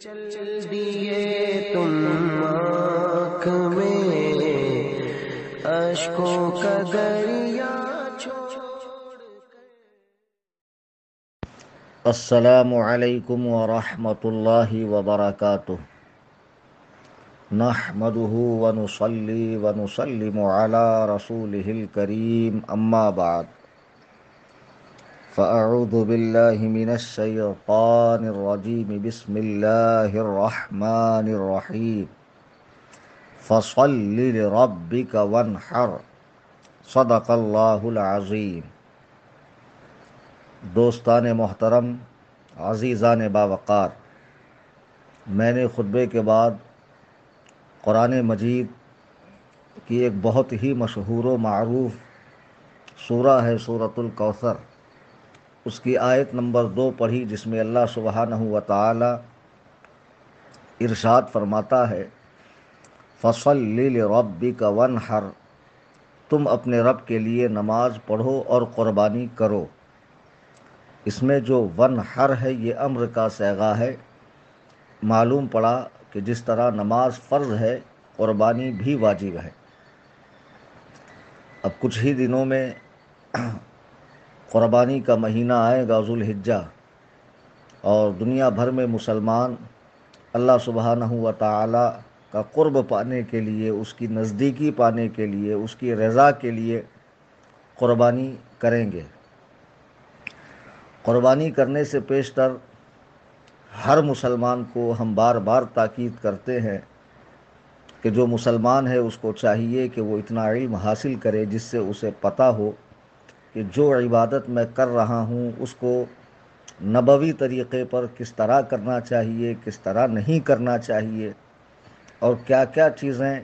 چل دیے تم آنکھ میں اشکوں کا دریا چھوڑ کر۔ السلام علیکم ورحمۃ اللہ وبرکاتہ۔ نحمده ونصلی ونسلم علی رسولہ الکریم، اما بعد فاعوذ باللہ من الشیطان الرجیم، بسم اللہ الرحمن الرحیم۔ فصل لربک وانحر، صدق اللہ العظیم۔ دوستان محترم، عزیزان باوقار، میں نے خطبے کے بعد قرآن مجید کی ایک بہت ہی مشہور و معروف سورہ ہے سورۃ الکوثر، اس کی آیت نمبر 2 پڑھی، جس میں اللہ سبحانہ و تعالی ارشاد فرماتا ہے، فصل لربک وانحر، تم اپنے رب کے لیے نماز پڑھو اور قربانی کرو۔ اس میں جو ونحر ہے یہ امر کا صیغہ ہے۔ معلوم پڑا کہ جس طرح نماز فرض ہے، قربانی بھی واجب ہے۔ اب کچھ ہی دنوں میں قربانی کا مہینہ آئے گا، ذوالحجہ، اور دنیا بھر میں مسلمان اللہ سبحانہ و تعالی کا قرب پانے کے لیے، اس کی نزدیکی پانے کے لیے، اس کی رضا کے لیے قربانی کریں گے۔ قربانی کرنے سے پیشتر ہر مسلمان کو ہم بار بار تاکید کرتے ہیں کہ جو مسلمان ہے اس کو چاہیے کہ وہ اتنا علم حاصل کرے جس سے اسے پتہ ہو کہ جو عبادت میں کر رہا ہوں اس کو نبوی طریقے پر کس طرح کرنا چاہیے، کس طرح نہیں کرنا چاہیے، اور کیا کیا چیزیں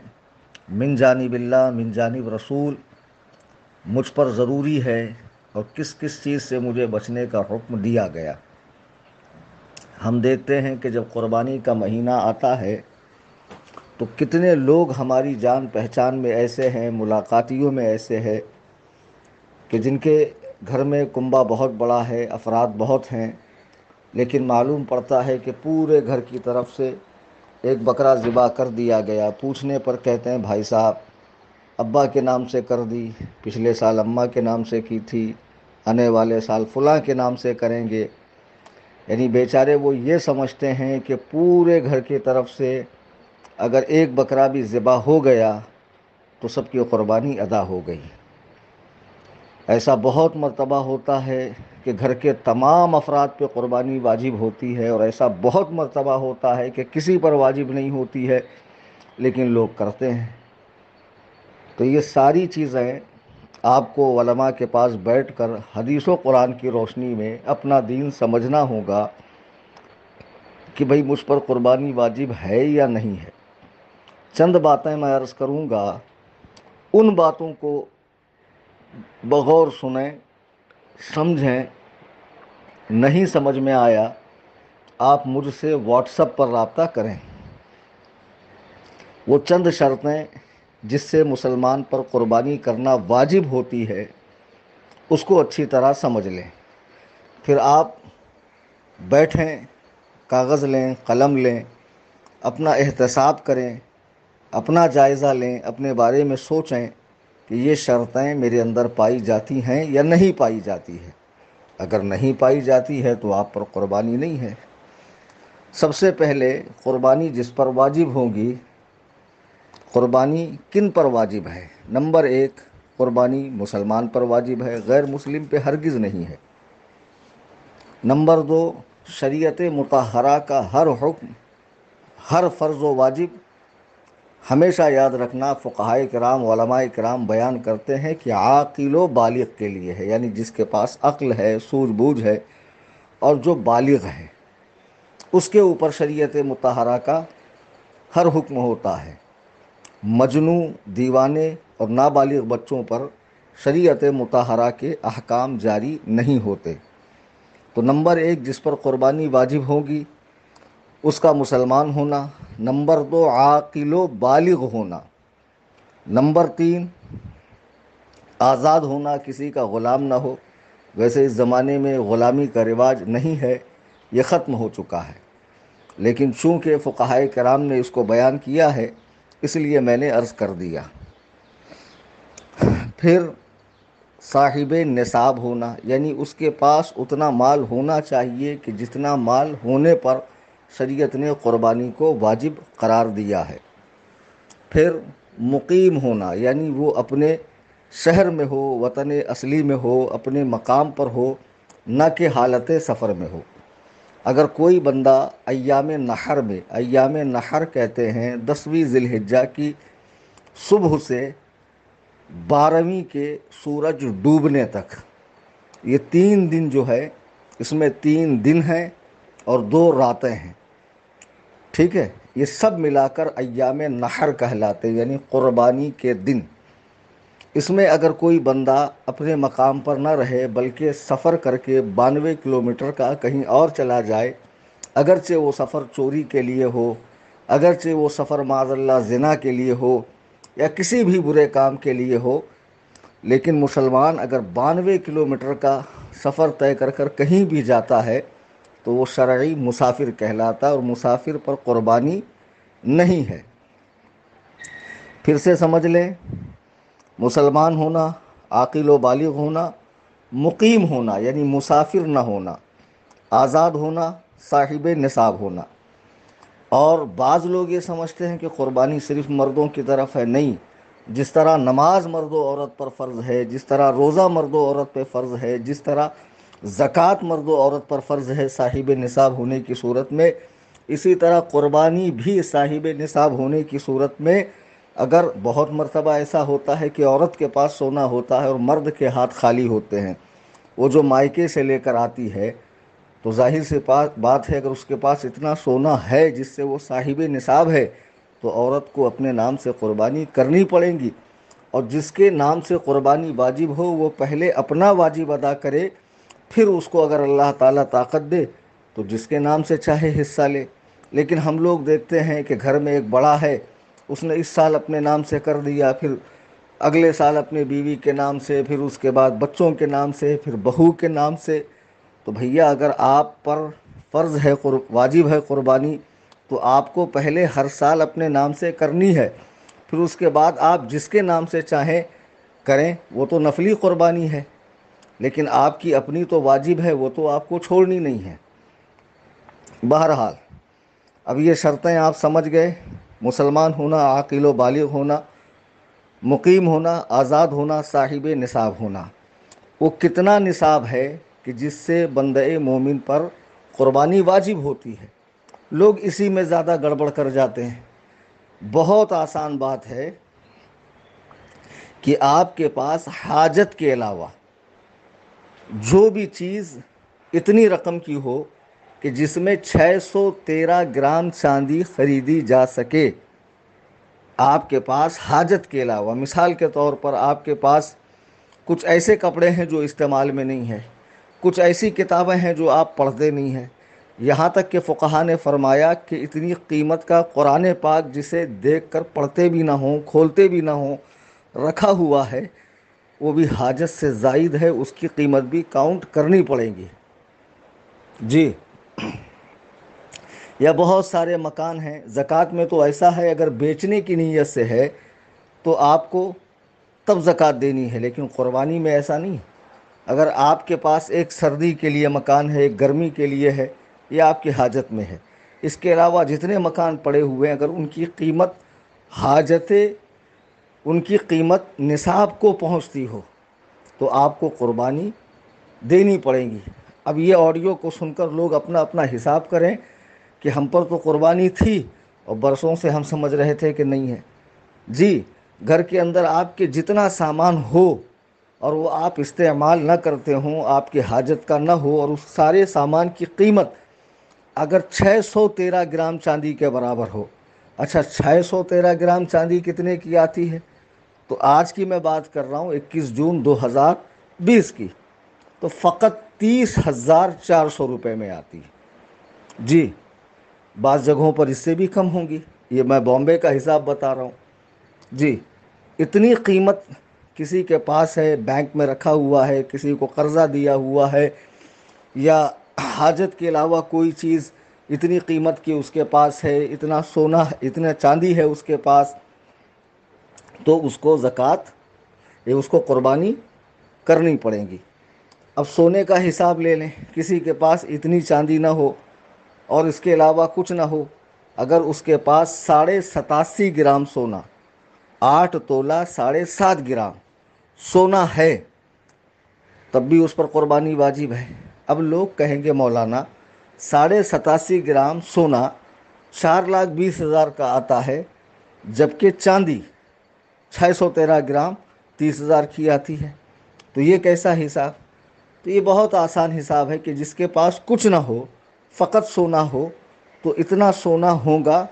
من جانب اللہ، من جانب رسول مجھ پر ضروری ہے، اور کس کس چیز سے مجھے بچنے کا حکم دیا گیا۔ ہم دیکھتے ہیں کہ جب قربانی کا مہینہ آتا ہے تو کتنے لوگ ہماری جان پہچان میں ایسے ہیں، ملاقاتیوں میں ایسے ہیں کہ جن کے گھر میں کنبہ بہت بڑا ہے، افراد بہت ہیں، لیکن معلوم پڑتا ہے کہ پورے گھر کی طرف سے ایک بکرا ذبح کر دیا گیا۔ پوچھنے پر کہتے ہیں بھائی صاحب ابا کے نام سے کر دی، پچھلے سال اماں کے نام سے کی تھی، آنے والے سال فلاں کے نام سے کریں گے۔ یعنی بیچارے وہ یہ سمجھتے ہیں کہ پورے گھر کی طرف سے اگر ایک بکرا بھی ذبح ہو گیا تو سب کی قربانی ادا ہو گئی۔ ایسا بہت مرتبہ ہوتا ہے کہ گھر کے تمام افراد پہ قربانی واجب ہوتی ہے، اور ایسا بہت مرتبہ ہوتا ہے کہ کسی پر واجب نہیں ہوتی ہے لیکن لوگ کرتے ہیں۔ تو یہ ساری چیزیں آپ کو علماء کے پاس بیٹھ کر حدیث و قرآن کی روشنی میں اپنا دین سمجھنا ہوگا کہ بھئی مجھ پر قربانی واجب ہے یا نہیں ہے۔ چند باتیں میں عرض کروں گا، ان باتوں کو بغور سنیں، سمجھیں، نہیں سمجھ میں آیا آپ مجھ سے واٹس ایپ پر رابطہ کریں۔ وہ چند شرطیں جس سے مسلمان پر قربانی کرنا واجب ہوتی ہے اس کو اچھی طرح سمجھ لیں، پھر آپ بیٹھیں، کاغذ لیں، قلم لیں، اپنا احتساب کریں، اپنا جائزہ لیں، اپنے بارے میں سوچیں کہ یہ شرطیں میرے اندر پائی جاتی ہیں یا نہیں پائی جاتی ہے۔ اگر نہیں پائی جاتی ہے تو آپ پر قربانی نہیں ہے۔ سب سے پہلے قربانی جس پر واجب ہوگی، قربانی کن پر واجب ہے؟ نمبر 1، قربانی مسلمان پر واجب ہے، غیر مسلم پہ ہرگز نہیں ہے۔ نمبر 2، شریعت مطہرہ کا ہر حکم، ہر فرض و واجب، ہمیشہ یاد رکھنا فقہائے کرام، علماء کرام بیان کرتے ہیں کہ عاقل و بالغ کے لیے ہے، یعنی جس کے پاس عقل ہے، سوجھ بوجھ ہے، اور جو بالغ ہے اس کے اوپر شریعت مطہرہ کا ہر حکم ہوتا ہے۔ مجنوں، دیوانے اور نابالغ بچوں پر شریعت مطہرہ کے احکام جاری نہیں ہوتے۔ تو نمبر 1 جس پر قربانی واجب ہوگی اس کا مسلمان ہونا۔ نمبر 2 عاقل و بالغ ہونا۔ نمبر 3 آزاد ہونا، کسی کا غلام نہ ہو۔ ویسے اس زمانے میں غلامی کا رواج نہیں ہے، یہ ختم ہو چکا ہے، لیکن چونکہ فقہائے کرام نے اس کو بیان کیا ہے اس لیے میں نے عرض کر دیا۔ پھر صاحب نصاب ہونا، یعنی اس کے پاس اتنا مال ہونا چاہیے کہ جتنا مال ہونے پر شریعت نے قربانی کو واجب قرار دیا ہے۔ پھر مقیم ہونا، یعنی وہ اپنے شہر میں ہو، وطن اصلی میں ہو، اپنے مقام پر ہو، نہ کہ حالت سفر میں ہو۔ اگر کوئی بندہ ایام نحر میں، ایام نحر کہتے ہیں 10ویں ذی الحجہ کی صبح سے 12ویں کے سورج ڈوبنے تک، یہ 3 دن جو ہے اس میں 3 دن ہیں اور 2 راتیں ہیں، ٹھیک ہے، یہ سب ملا کر ایام نحر کہلاتے یعنی قربانی کے دن۔ اس میں اگر کوئی بندہ اپنے مقام پر نہ رہے بلکہ سفر کر کے 92 کلومیٹر کا کہیں اور چلا جائے، اگرچہ وہ سفر چوری کے لیے ہو، اگرچہ وہ سفر معاذ اللہ زنا کے لیے ہو یا کسی بھی برے کام کے لیے ہو، لیکن مسلمان اگر 92 کلومیٹر کا سفر طے کر کر کہیں بھی جاتا ہے تو وہ شرعی مسافر کہلاتا ہے اور مسافر پر قربانی نہیں ہے۔ پھر سے سمجھ لیں، مسلمان ہونا، عاقل و بالغ ہونا، مقیم ہونا یعنی مسافر نہ ہونا، آزاد ہونا، صاحب نصاب ہونا۔ اور بعض لوگ یہ سمجھتے ہیں کہ قربانی صرف مردوں کی طرف ہے، نہیں، جس طرح نماز مرد و عورت پر فرض ہے، جس طرح روزہ مرد و عورت پہ فرض ہے، جس طرح زکوٰۃ مرد و عورت پر فرض ہے صاحب نصاب ہونے کی صورت میں، اسی طرح قربانی بھی صاحب نصاب ہونے کی صورت میں اگر بہت مرتبہ ایسا ہوتا ہے کہ عورت کے پاس سونا ہوتا ہے اور مرد کے ہاتھ خالی ہوتے ہیں، وہ جو مائکے سے لے کر آتی ہے، تو ظاہر سی بات ہے اگر اس کے پاس اتنا سونا ہے جس سے وہ صاحب نصاب ہے تو عورت کو اپنے نام سے قربانی کرنی پڑیں گی، اور جس کے نام سے قربانی واجب ہو وہ پہلے اپنا واجب ادا کرے، پھر اس کو اگر اللہ تعالیٰ طاقت دے تو جس کے نام سے چاہے حصہ لے۔ لیکن ہم لوگ دیکھتے ہیں کہ گھر میں ایک بڑا ہے، اس نے اس سال اپنے نام سے کر دیا، پھر اگلے سال اپنے بیوی کے نام سے، پھر اس کے بعد بچوں کے نام سے، پھر بہو کے نام سے۔ تو بھیا اگر آپ پر فرض ہے، واجب ہے قربانی، تو آپ کو پہلے ہر سال اپنے نام سے کرنی ہے، پھر اس کے بعد آپ جس کے نام سے چاہیں کریں، وہ تو نفلی قربانی ہے، لیکن آپ کی اپنی تو واجب ہے، وہ تو آپ کو چھوڑنی نہیں ہے۔ بہرحال اب یہ شرطیں آپ سمجھ گئے، مسلمان ہونا، عاقل و بالغ ہونا، مقیم ہونا، آزاد ہونا، صاحب نصاب ہونا۔ وہ کتنا نصاب ہے کہ جس سے بندہ مومن پر قربانی واجب ہوتی ہے؟ لوگ اسی میں زیادہ گڑبڑ کر جاتے ہیں۔ بہت آسان بات ہے کہ آپ کے پاس حاجت کے علاوہ جو بھی چیز اتنی رقم کی ہو کہ جس میں 613 گرام چاندی خریدی جا سکے، آپ کے پاس حاجت کے علاوہ، مثال کے طور پر آپ کے پاس کچھ ایسے کپڑے ہیں جو استعمال میں نہیں ہیں، کچھ ایسی کتابیں ہیں جو آپ پڑھتے نہیں ہیں، یہاں تک کہ فقہا نے فرمایا کہ اتنی قیمت کا قرآن پاک جسے دیکھ کر پڑھتے بھی نہ ہوں، کھولتے بھی نہ ہوں، رکھا ہوا ہے، وہ بھی حاجت سے زائد ہے، اس کی قیمت بھی کاؤنٹ کرنی پڑے گی۔ جی، یا بہت سارے مکان ہیں، زکوٰۃ میں تو ایسا ہے اگر بیچنے کی نیت سے ہے تو آپ کو تب زکوٰۃ دینی ہے، لیکن قربانی میں ایسا نہیں۔ اگر آپ کے پاس ایک سردی کے لیے مکان ہے، ایک گرمی کے لیے ہے، یا آپ کی حاجت میں ہے، اس کے علاوہ جتنے مکان پڑے ہوئے ہیں اگر ان کی قیمت ان کی قیمت نصاب کو پہنچتی ہو تو آپ کو قربانی دینی پڑے گی۔ اب یہ آڈیو کو سن کر لوگ اپنا اپنا حساب کریں کہ ہم پر تو قربانی تھی اور برسوں سے ہم سمجھ رہے تھے کہ نہیں ہے۔ جی، گھر کے اندر آپ کے جتنا سامان ہو اور وہ آپ استعمال نہ کرتے ہوں، آپ کی حاجت کا نہ ہو، اور اس سارے سامان کی قیمت اگر 613 گرام چاندی کے برابر ہو، اچھا 613 گرام چاندی کتنے کی آتی ہے؟ تو آج کی میں بات کر رہا ہوں 21 جون 2020 کی، تو فقط 30,400 روپے میں آتی ہے۔ جی، بعض جگہوں پر اس سے بھی کم ہوں گی، یہ میں بامبے کا حساب بتا رہا ہوں۔ جی، اتنی قیمت کسی کے پاس ہے، بینک میں رکھا ہوا ہے، کسی کو قرضہ دیا ہوا ہے، یا حاجت کے علاوہ کوئی چیز اتنی قیمت کی اس کے پاس ہے، اتنا سونا، اتنا چاندی ہے اس کے پاس، تو اس کو زکوٰۃ، اس کو قربانی کرنی پڑے گی۔ اب سونے کا حساب لے لیں، کسی کے پاس اتنی چاندی نہ ہو اور اس کے علاوہ کچھ نہ ہو، اگر اس کے پاس 87.5 گرام سونا، 8 تولہ 7.5 گرام سونا ہے، تب بھی اس پر قربانی واجب ہے۔ اب لوگ کہیں گے مولانا 87.5 گرام سونا 4,20,000 کا آتا ہے، جبکہ چاندی 613 گرام 30,000 کی آتی ہے، تو یہ کیسا حساب؟ تو یہ بہت آسان حساب ہے کہ جس کے پاس کچھ نہ ہو، فقط سونا ہو، تو اتنا سونا ہوگا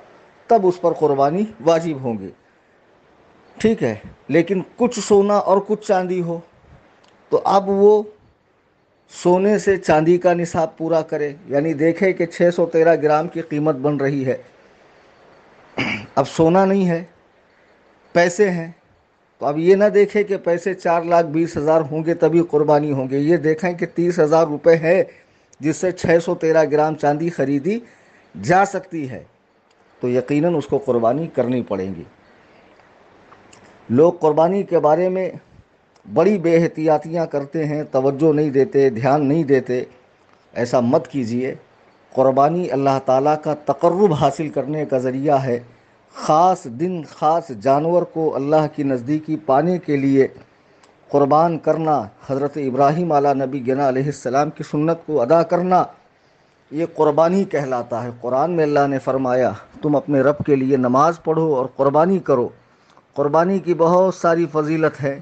تب اس پر قربانی واجب ہوں گی، ٹھیک ہے۔ لیکن کچھ سونا اور کچھ چاندی ہو، تو اب وہ سونے سے چاندی کا نصاب پورا کرے، یعنی دیکھے کہ 613 گرام کی قیمت بن رہی ہے، اب سونا نہیں ہے، پیسے ہیں، تو اب یہ نہ دیکھے کہ پیسے 4,20,000 ہوں گے تبھی قربانی ہوں گے، یہ دیکھیں کہ 30,000 روپے ہے جس سے 613 گرام چاندی خریدی جا سکتی ہے، تو یقیناً اس کو قربانی کرنی پڑے گی۔ لوگ قربانی کے بارے میں بڑی بے احتیاطیاں کرتے ہیں، توجہ نہیں دیتے، دھیان نہیں دیتے، ایسا مت کیجیے۔ قربانی اللہ تعالیٰ کا تقرب حاصل کرنے کا ذریعہ ہے، خاص دن، خاص جانور کو اللہ کی نزدیکی پانے کے لیے قربان کرنا، حضرت ابراہیم علیہ نبی گنا علیہ السلام کی سنت کو ادا کرنا، یہ قربانی کہلاتا ہے۔ قرآن میں اللہ نے فرمایا تم اپنے رب کے لیے نماز پڑھو اور قربانی کرو۔ قربانی کی بہت ساری فضیلت ہے،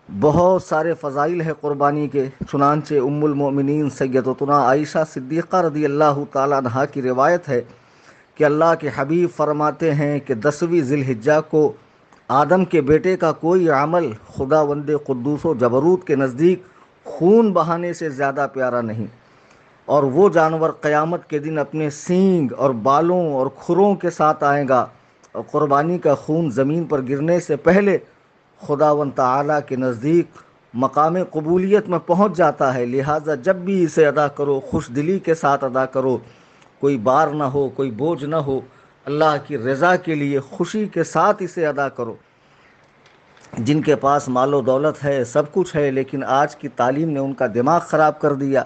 بہت سارے فضائل ہے قربانی کے، چنانچہ ام المؤمنین سیدتنا عائشہ صدیقہ رضی اللہ تعالیٰ عنہا کی روایت ہے کہ اللہ کے حبیب فرماتے ہیں کہ 10ویں ذی الحجہ کو آدم کے بیٹے کا کوئی عمل خداوند قدوس و جبروت کے نزدیک خون بہانے سے زیادہ پیارا نہیں، اور وہ جانور قیامت کے دن اپنے سینگ اور بالوں اور کھروں کے ساتھ آئے گا، اور قربانی کا خون زمین پر گرنے سے پہلے خداوند تعالیٰ کے نزدیک مقام قبولیت میں پہنچ جاتا ہے، لہٰذا جب بھی اسے ادا کرو خوش دلی کے ساتھ ادا کرو، کوئی بار نہ ہو، کوئی بوجھ نہ ہو، اللہ کی رضا کے لیے خوشی کے ساتھ اسے ادا کرو۔ جن کے پاس مال و دولت ہے، سب کچھ ہے، لیکن آج کی تعلیم نے ان کا دماغ خراب کر دیا،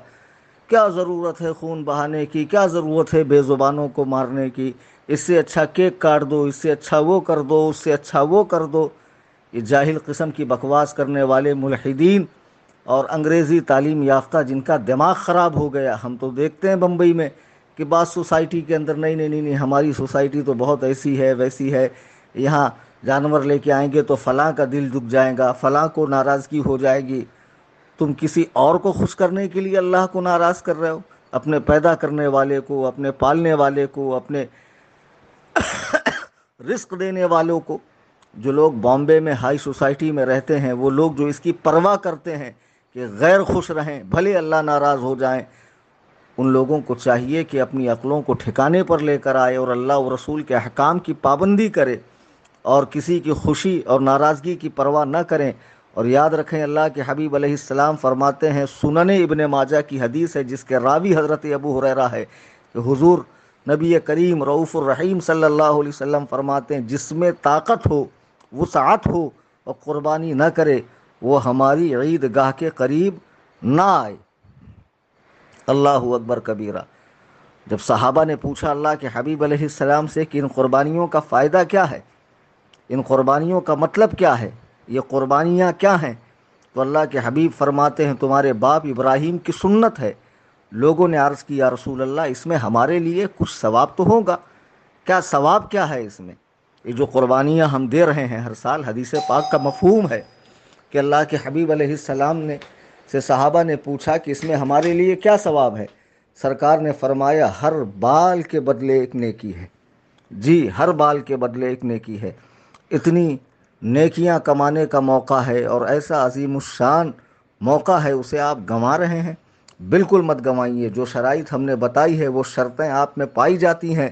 کیا ضرورت ہے خون بہانے کی، کیا ضرورت ہے بے زبانوں کو مارنے کی، اس سے اچھا کیک کاٹ دو، اس سے اچھا وہ کر دو، اس سے اچھا وہ کر دو۔ یہ جاہل قسم کی بکواس کرنے والے ملحدین اور انگریزی تعلیم یافتہ جن کا دماغ خراب ہو گیا، ہم تو دیکھتے ہیں بمبئی میں کہ بعض سوسائٹی کے اندر نہیں ہماری سوسائٹی تو بہت ایسی ہے ویسی ہے، یہاں جانور لے کے آئیں گے تو فلاں کا دل دکھ جائے گا، فلاں کو ناراضگی ہو جائے گی۔ تم کسی اور کو خوش کرنے کے لیے اللہ کو ناراض کر رہے ہو، اپنے پیدا کرنے والے کو، اپنے پالنے والے کو، اپنے رزق دینے والوں کو۔ جو لوگ بامبے میں ہائی سوسائٹی میں رہتے ہیں، وہ لوگ جو اس کی پرواہ کرتے ہیں کہ غیر خوش رہیں بھلے اللہ ناراض ہو جائیں، ان لوگوں کو چاہیے کہ اپنی عقلوں کو ٹھکانے پر لے کر آئے اور اللہ و رسول کے احکام کی پابندی کرے، اور کسی کی خوشی اور ناراضگی کی پرواہ نہ کریں۔ اور یاد رکھیں اللہ کے حبیب علیہ السلام فرماتے ہیں، سنن ابن ماجہ کی حدیث ہے جس کے راوی حضرت ابو ہریرہ ہے، کہ حضور نبی کریم رؤوف الرحیم صلی اللہ علیہ وسلم فرماتے ہیں جس میں طاقت ہو، وسعت ہو اور قربانی نہ کرے، وہ ہماری عید گاہ کے قریب نہ آئے۔ اللہ اکبر کبیرہ۔ جب صحابہ نے پوچھا اللہ کے حبیب علیہ السلام سے کہ ان قربانیوں کا فائدہ کیا ہے، ان قربانیوں کا مطلب کیا ہے، یہ قربانیاں کیا ہیں، تو اللہ کے حبیب فرماتے ہیں تمہارے باپ ابراہیم کی سنت ہے۔ لوگوں نے عرض کیا رسول اللہ اس میں ہمارے لیے کچھ ثواب تو ہوگا، کیا ثواب کیا ہے اس میں؟ یہ جو قربانیاں ہم دے رہے ہیں ہر سال، حدیث پاک کا مفہوم ہے کہ اللہ کے حبیب علیہ السلام سے صحابہ نے پوچھا کہ اس میں ہمارے لیے کیا ثواب ہے؟ سرکار نے فرمایا ہر بال کے بدلے ایک نیکی ہے، جی ہر بال کے بدلے ایک نیکی ہے۔ اتنی نیکیاں کمانے کا موقع ہے اور ایسا عظیم الشان موقع ہے، اسے آپ گنوا رہے ہیں؟ بالکل مت گنوائیے۔ جو شرائط ہم نے بتائی ہے وہ شرطیں آپ میں پائی جاتی ہیں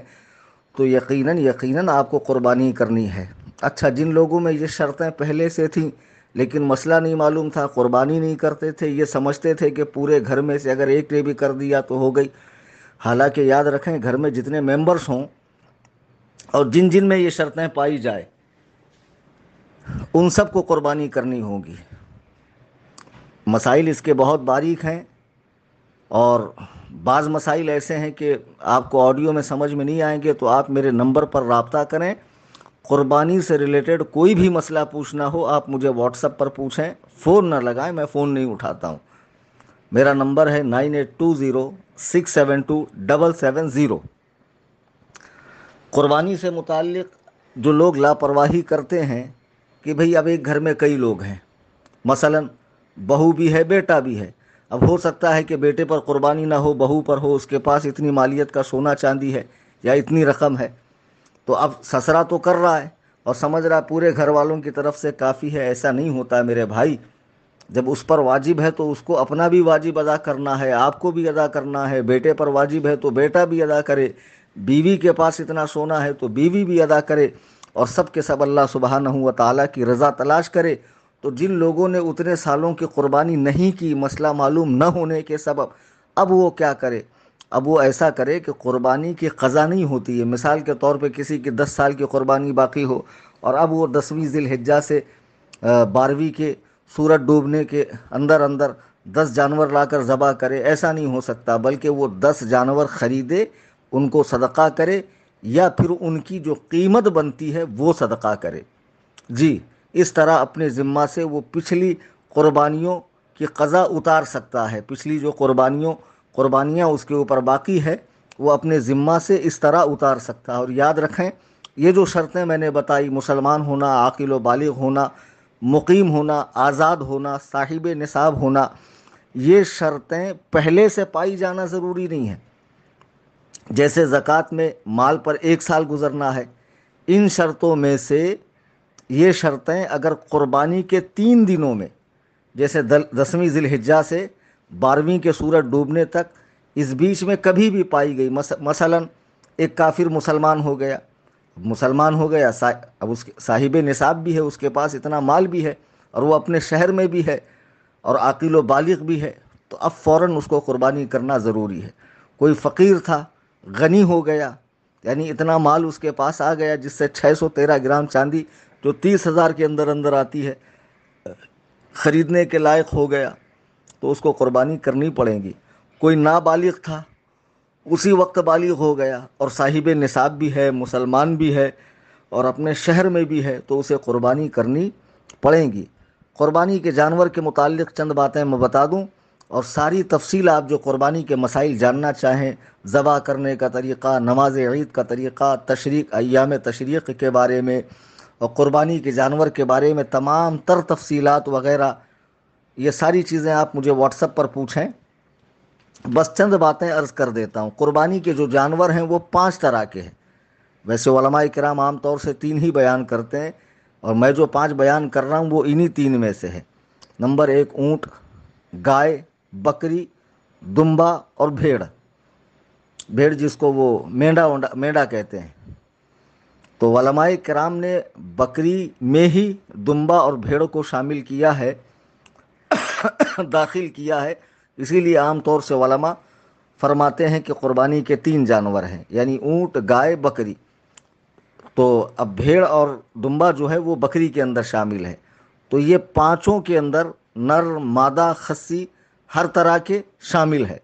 تو یقیناً آپ کو قربانی کرنی ہے۔ اچھا، جن لوگوں میں یہ شرطیں پہلے سے تھیں لیکن مسئلہ نہیں معلوم تھا، قربانی نہیں کرتے تھے، یہ سمجھتے تھے کہ پورے گھر میں سے اگر ایک نے بھی کر دیا تو ہو گئی، حالانکہ یاد رکھیں گھر میں جتنے ممبرس ہوں اور جن جن میں یہ شرطیں پائی جائے ان سب کو قربانی کرنی ہوگی۔ مسائل اس کے بہت باریک ہیں، اور بعض مسائل ایسے ہیں کہ آپ کو آڈیو میں سمجھ میں نہیں آئیں گے، تو آپ میرے نمبر پر رابطہ کریں۔ قربانی سے ریلیٹڈ کوئی بھی مسئلہ پوچھنا ہو آپ مجھے واٹس ایپ پر پوچھیں، فون نہ لگائیں، میں فون نہیں اٹھاتا ہوں۔ میرا نمبر ہے 9820672770۔ قربانی سے متعلق جو لوگ لاپرواہی کرتے ہیں کہ بھئی اب ایک گھر میں کئی لوگ ہیں، مثلا بہو بھی ہے بیٹا بھی ہے، اب ہو سکتا ہے کہ بیٹے پر قربانی نہ ہو، بہو پر ہو، اس کے پاس اتنی مالیت کا سونا چاندی ہے یا اتنی رقم ہے، تو اب سسرا تو کر رہا ہے اور سمجھ رہا پورے گھر والوں کی طرف سے کافی ہے۔ ایسا نہیں ہوتا ہے میرے بھائی، جب اس پر واجب ہے تو اس کو اپنا بھی واجب ادا کرنا ہے، آپ کو بھی ادا کرنا ہے۔ بیٹے پر واجب ہے تو بیٹا بھی ادا کرے، بیوی کے پاس اتنا سونا ہے تو بیوی بھی ادا کرے، اور سب کے سب اللہ سبحانہ و تعالیٰ کی رضا تلاش کرے۔ تو جن لوگوں نے اتنے سالوں کی قربانی نہیں کی، مسئلہ معلوم نہ ہونے کے سبب، اب وہ کیا کرے؟ اب وہ ایسا کرے کہ قربانی کی قضا نہیں ہوتی ہے۔ مثال کے طور پہ کسی کی 10 سال کی قربانی باقی ہو، اور اب وہ 10ویں ذی الحجہ سے 12ویں کے سورج ڈوبنے کے اندر 10 جانور لا کر ذبح کرے، ایسا نہیں ہو سکتا، بلکہ وہ 10 جانور خریدے، ان کو صدقہ کرے، یا پھر ان کی جو قیمت بنتی ہے وہ صدقہ کرے۔ جی، اس طرح اپنے ذمہ سے وہ پچھلی قربانیوں کی قضا اتار سکتا ہے۔ پچھلی جو قربانیاں اس کے اوپر باقی ہے وہ اپنے ذمہ سے اس طرح اتار سکتا ہے۔ اور یاد رکھیں یہ جو شرطیں میں نے بتائی، مسلمان ہونا، عاقل و بالغ ہونا، مقیم ہونا، آزاد ہونا، صاحب نصاب ہونا، یہ شرطیں پہلے سے پائی جانا ضروری نہیں ہے۔ جیسے زکوٰۃ میں مال پر 1 سال گزرنا ہے، ان شرطوں میں سے یہ شرطیں اگر قربانی کے 3 دنوں میں، جیسے 10ویں ذی الحجہ سے 12ویں کے سورج ڈوبنے تک، اس بیچ میں کبھی بھی پائی گئی، مثلا ایک کافر مسلمان ہو گیا، اب اس کے صاحب نصاب بھی ہے، اس کے پاس اتنا مال بھی ہے، اور وہ اپنے شہر میں بھی ہے اور عاقل و بالغ بھی ہے، تو اب فوراً اس کو قربانی کرنا ضروری ہے۔ کوئی فقیر تھا، غنی ہو گیا، یعنی اتنا مال اس کے پاس آ گیا جس سے 613 گرام چاندی جو 30,000 کے اندر آتی ہے خریدنے کے لائق ہو گیا، تو اس کو قربانی کرنی پڑے گی۔ کوئی نابالغ تھا، اسی وقت بالغ ہو گیا اور صاحب نصاب بھی ہے، مسلمان بھی ہے اور اپنے شہر میں بھی ہے، تو اسے قربانی کرنی پڑیں گی۔ قربانی کے جانور کے متعلق چند باتیں میں بتا دوں، اور ساری تفصیل آپ جو قربانی کے مسائل جاننا چاہیں، ذبح کرنے کا طریقہ، نماز عید کا طریقہ، تشریق، ایام تشریق کے بارے میں، اور قربانی کے جانور کے بارے میں تمام تر تفصیلات وغیرہ، یہ ساری چیزیں آپ مجھے واٹس ایپ پر پوچھیں۔ بس چند باتیں عرض کر دیتا ہوں۔ قربانی کے جو جانور ہیں وہ 5 طرح کے ہیں، ویسے علماء کرام عام طور سے 3 ہی بیان کرتے ہیں، اور میں جو 5 بیان کر رہا ہوں وہ انہی 3 میں سے ہے۔ نمبر 1 اونٹ، گائے، بکری، دمبا اور بھیڑ جس کو وہ مینڈا کہتے ہیں۔ تو علماء کرام نے بکری میں ہی دمبا اور بھیڑ کو شامل کیا ہے، داخل کیا ہے، اسی لیے عام طور سے علماء فرماتے ہیں کہ قربانی کے 3 جانور ہیں، یعنی اونٹ، گائے، بکری۔ تو اب بھیڑ اور دمبا جو ہے وہ بکری کے اندر شامل ہے۔ تو یہ 5 کے اندر نر، مادہ، خصی ہر طرح کے شامل ہے۔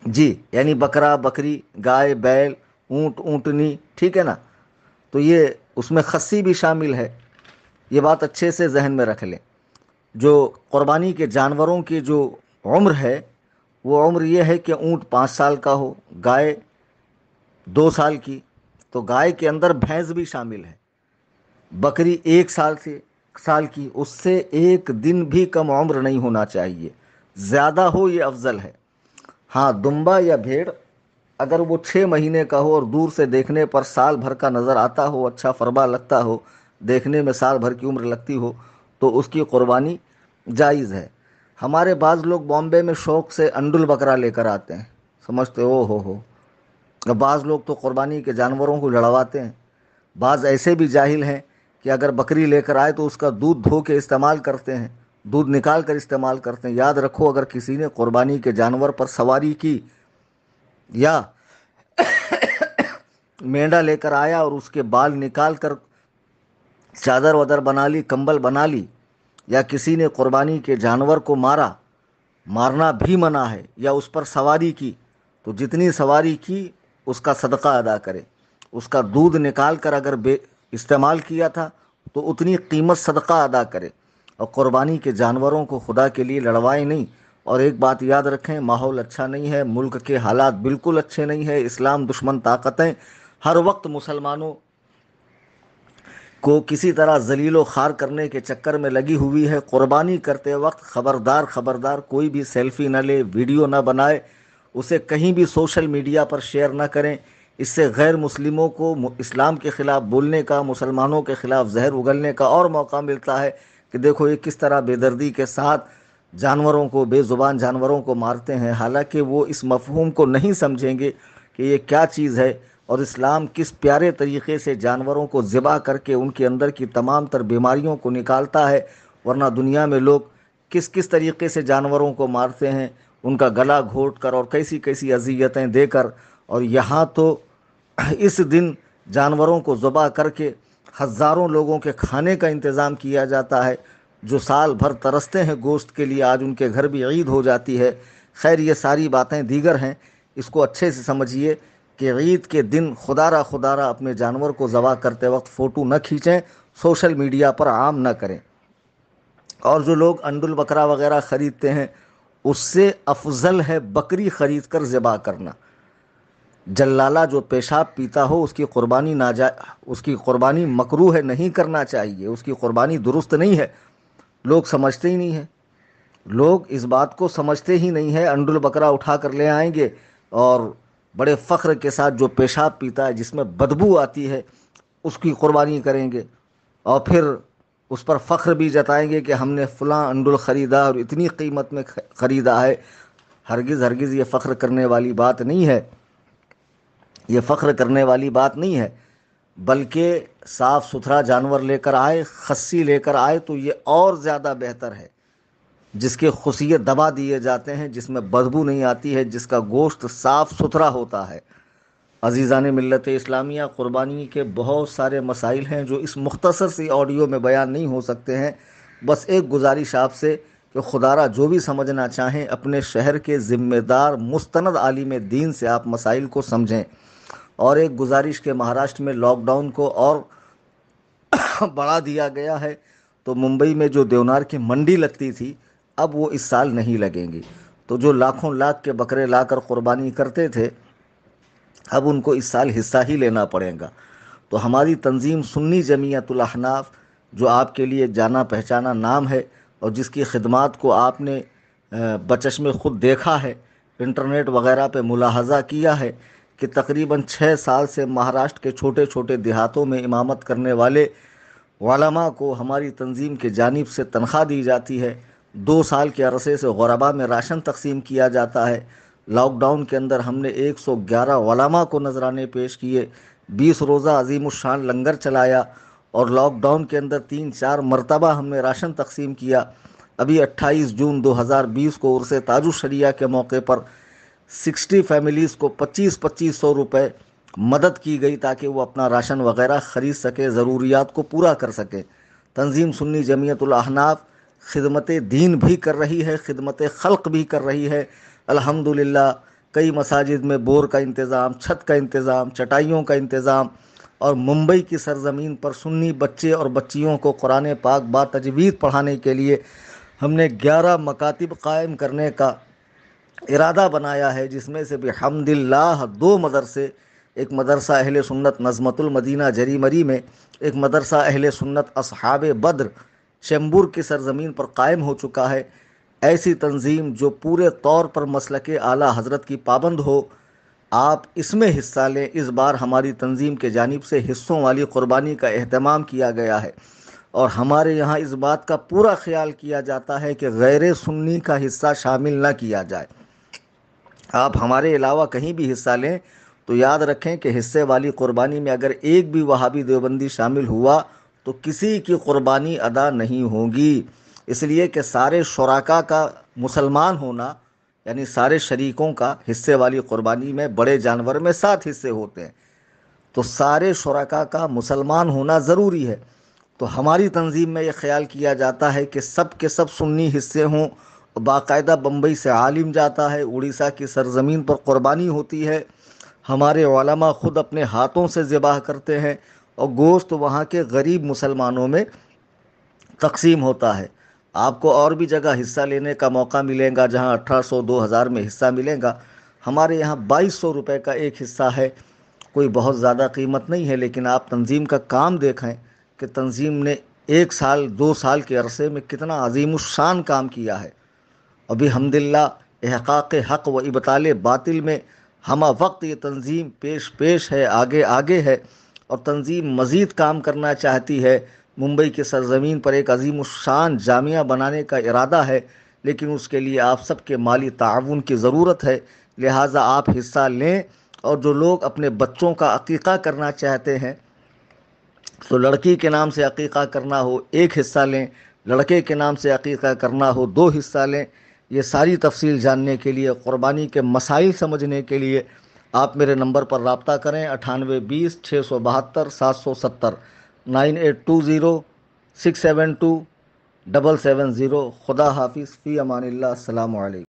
جی، یعنی بکرا، بکری، گائے، بیل، اونٹ، اونٹنی، ٹھیک ہے نا؟ تو یہ اس میں خصی بھی شامل ہے، یہ بات اچھے سے ذہن میں رکھ لیں۔ جو قربانی کے جانوروں کی جو عمر ہے وہ عمر یہ ہے کہ اونٹ 5 سال کا ہو، گائے 2 سال کی، تو گائے کے اندر بھینس بھی شامل ہے، بکری 1 سال کی، اس سے 1 دن بھی کم عمر نہیں ہونا چاہیے، زیادہ ہو یہ افضل ہے۔ ہاں، دمبا یا بھیڑ اگر وہ 6 مہینے کا ہو اور دور سے دیکھنے پر سال بھر کا نظر آتا ہو، اچھا فربا لگتا ہو، دیکھنے میں سال بھر کی عمر لگتی ہو، تو اس کی قربانی جائز ہے۔ ہمارے بعض لوگ بامبے میں شوق سے انڈل بکرا لے کر آتے ہیں، سمجھتے ہو بعض لوگ تو قربانی کے جانوروں کو لڑواتے ہیں۔ بعض ایسے بھی جاہل ہیں کہ اگر بکری لے کر آئے تو اس کا دودھ دھو کے استعمال کرتے ہیں، دودھ نکال کر استعمال کرتے ہیں۔ یاد رکھو، اگر کسی نے قربانی کے جانور پر سواری کی یا مینڈا لے کر آیا اور اس کے بال نکال کر چادر ودر بنا لی، کمبل بنا لی، یا کسی نے قربانی کے جانور کو مارنا بھی منع ہے، یا اس پر سواری کی، تو جتنی سواری کی اس کا صدقہ ادا کرے، اس کا دودھ نکال کر اگر استعمال کیا تھا تو اتنی قیمت صدقہ ادا کرے، اور قربانی کے جانوروں کو خدا کے لیے لڑوائے نہیں۔ اور ایک بات یاد رکھیں، ماحول اچھا نہیں ہے، ملک کے حالات بالکل اچھے نہیں ہیں، اسلام دشمن طاقتیں ہر وقت مسلمانوں کو کسی طرح ذلیل و خوار کرنے کے چکر میں لگی ہوئی ہے۔ قربانی کرتے وقت خبردار کوئی بھی سیلفی نہ لے، ویڈیو نہ بنائے، اسے کہیں بھی سوشل میڈیا پر شیئر نہ کریں۔ اس سے غیر مسلموں کو اسلام کے خلاف بولنے کا، مسلمانوں کے خلاف زہر اگلنے کا اور موقع ملتا ہے کہ دیکھو یہ کس طرح بے دردی کے ساتھ جانوروں کو، بے زبان جانوروں کو مارتے ہیں، حالانکہ وہ اس مفہوم کو نہیں سمجھیں گے کہ یہ کیا چیز ہے، اور اسلام کس پیارے طریقے سے جانوروں کو ذبح کر کے ان کے اندر کی تمام تر بیماریوں کو نکالتا ہے۔ ورنہ دنیا میں لوگ کس طریقے سے جانوروں کو مارتے ہیں، ان کا گلا گھونٹ کر اور کیسی اذیتیں دے کر، اور یہاں تو اس دن جانوروں کو ذبح کر کے ہزاروں لوگوں کے کھانے کا انتظام کیا جاتا ہے، جو سال بھر ترستے ہیں گوشت کے لیے، آج ان کے گھر بھی عید ہو جاتی ہے۔ خیر یہ ساری باتیں دیگر ہیں، اس کو اچھے سے سمجھیے کہ عید کے دن خدا را اپنے جانور کو ذبح کرتے وقت فوٹو نہ کھینچیں، سوشل میڈیا پر عام نہ کریں۔ اور جو لوگ انڈ البقرہ وغیرہ خریدتے ہیں، اس سے افضل ہے بکری خرید کر ذبح کرنا۔ جلالہ جو پیشاب پیتا ہو اس کی قربانی مکروہ ہے، نہیں کرنا چاہیے، اس کی قربانی درست نہیں ہے۔ لوگ سمجھتے ہی نہیں ہیں، لوگ اس بات کو سمجھتے ہی نہیں ہے۔ انڈ البقرہ اٹھا کر لے آئیں گے اور بڑے فخر کے ساتھ جو پیشاب پیتا ہے، جس میں بدبو آتی ہے، اس کی قربانی کریں گے، اور پھر اس پر فخر بھی جتائیں گے کہ ہم نے فلاں انڈل خریدا اور اتنی قیمت میں خریدا ہے۔ ہرگز یہ فخر کرنے والی بات نہیں ہے، یہ فخر کرنے والی بات نہیں ہے، بلکہ صاف ستھرا جانور لے کر آئے، خصی لے کر آئے تو یہ اور زیادہ بہتر ہے، جس کے خصیے دبا دیے جاتے ہیں، جس میں بدبو نہیں آتی ہے، جس کا گوشت صاف ستھرا ہوتا ہے۔ عزیزان ملت اسلامیہ، قربانی کے بہت سارے مسائل ہیں جو اس مختصر سی آڈیو میں بیان نہیں ہو سکتے ہیں۔ بس ایک گزارش آپ سے کہ خدا را جو بھی سمجھنا چاہیں اپنے شہر کے ذمہ دار مستند عالم دین سے آپ مسائل کو سمجھیں۔ اور ایک گزارش کے مہاراشٹر میں لاک ڈاؤن کو اور بڑھا دیا گیا ہے، تو ممبئی میں جو دیونار کی منڈی لگتی تھی اب وہ اس سال نہیں لگیں گی، تو جو لاکھوں لاکھ کے بکرے لا کر قربانی کرتے تھے اب ان کو اس سال حصہ ہی لینا پڑے گا۔ تو ہماری تنظیم سنی جمعیت الاحناف، جو آپ کے لیے جانا پہچانا نام ہے اور جس کی خدمات کو آپ نے بچشم خود دیکھا ہے، انٹرنیٹ وغیرہ پہ ملاحظہ کیا ہے کہ تقریباً 6 سال سے مہاراشٹر کے چھوٹے چھوٹے دیہاتوں میں امامت کرنے والے علماء کو ہماری تنظیم کی جانب سے تنخواہ دی جاتی ہے۔ 2 سال کے عرصے سے غربا میں راشن تقسیم کیا جاتا ہے۔ لاک ڈاؤن کے اندر ہم نے 111 علماء کو نذرانے پیش کیے، 20 روزہ عظیم الشان لنگر چلایا، اور لاک ڈاؤن کے اندر 3-4 مرتبہ ہم نے راشن تقسیم کیا۔ ابھی 28 جون 2020 کو عرس تاج الشریعہ کے موقع پر 60 فیملیز کو 2500 روپے مدد کی گئی تاکہ وہ اپنا راشن وغیرہ خرید سکے، ضروریات کو پورا کر سکے۔ تنظیم سنی جمعیت الاحناف خدمت دین بھی کر رہی ہے، خدمت خلق بھی کر رہی ہے۔ الحمدللہ کئی مساجد میں بور کا انتظام، چھت کا انتظام، چٹائیوں کا انتظام، اور ممبئی کی سرزمین پر سنی بچے اور بچیوں کو قرآن پاک با تجوید پڑھانے کے لیے ہم نے 11 مکاتب قائم کرنے کا ارادہ بنایا ہے، جس میں سے بحمد اللہ 2 مدرسے، ایک مدرسہ اہل سنت نظمت المدینہ جری مری میں، ایک مدرسہ اہل سنت اصحاب بدر شمبور کی سرزمین پر قائم ہو چکا ہے۔ ایسی تنظیم جو پورے طور پر مسلک اعلیٰ حضرت کی پابند ہو، آپ اس میں حصہ لیں۔ اس بار ہماری تنظیم کے جانب سے حصوں والی قربانی کا اہتمام کیا گیا ہے، اور ہمارے یہاں اس بات کا پورا خیال کیا جاتا ہے کہ غیر سنی کا حصہ شامل نہ کیا جائے۔ آپ ہمارے علاوہ کہیں بھی حصہ لیں تو یاد رکھیں کہ حصے والی قربانی میں اگر ایک بھی وہابی دیوبندی شامل ہوا تو کسی کی قربانی ادا نہیں ہوگی، اس لیے کہ سارے شرکا کا مسلمان ہونا یعنی سارے شریکوں کا حصے والی قربانی میں بڑے جانور میں 7 حصے ہوتے ہیں، تو سارے شرکا کا مسلمان ہونا ضروری ہے۔ تو ہماری تنظیم میں یہ خیال کیا جاتا ہے کہ سب کے سب سنی حصے ہوں، باقاعدہ بمبئی سے عالم جاتا ہے، اڑیسہ کی سرزمین پر قربانی ہوتی ہے، ہمارے علماء خود اپنے ہاتھوں سے ذبح کرتے ہیں، اور گوشت وہاں کے غریب مسلمانوں میں تقسیم ہوتا ہے۔ آپ کو اور بھی جگہ حصہ لینے کا موقع ملے گا جہاں 1800 2000 میں حصہ ملے گا، ہمارے یہاں 2200 روپے کا ایک حصہ ہے، کوئی بہت زیادہ قیمت نہیں ہے، لیکن آپ تنظیم کا کام دیکھیں کہ تنظیم نے 1 سال 2 سال کے عرصے میں کتنا عظیم الشان کام کیا ہے۔ ابھی الحمدللہ احقاق حق و ابطال باطل میں ہمہ وقت یہ تنظیم پیش ہے، آگے ہے، اور تنظیم مزید کام کرنا چاہتی ہے۔ ممبئی کی سرزمین پر ایک عظیم الشان جامعہ بنانے کا ارادہ ہے، لیکن اس کے لیے آپ سب کے مالی تعاون کی ضرورت ہے، لہٰذا آپ حصہ لیں۔ اور جو لوگ اپنے بچوں کا عقیقہ کرنا چاہتے ہیں تو لڑکی کے نام سے عقیقہ کرنا ہو 1 حصہ لیں، لڑکے کے نام سے عقیقہ کرنا ہو 2 حصہ لیں۔ یہ ساری تفصیل جاننے کے لیے، قربانی کے مسائل سمجھنے کے لیے آپ میرے نمبر پر رابطہ کریں، 9820 672 770 9820 672 770۔ خدا حافظ، فی امان اللہ، السلام علیکم۔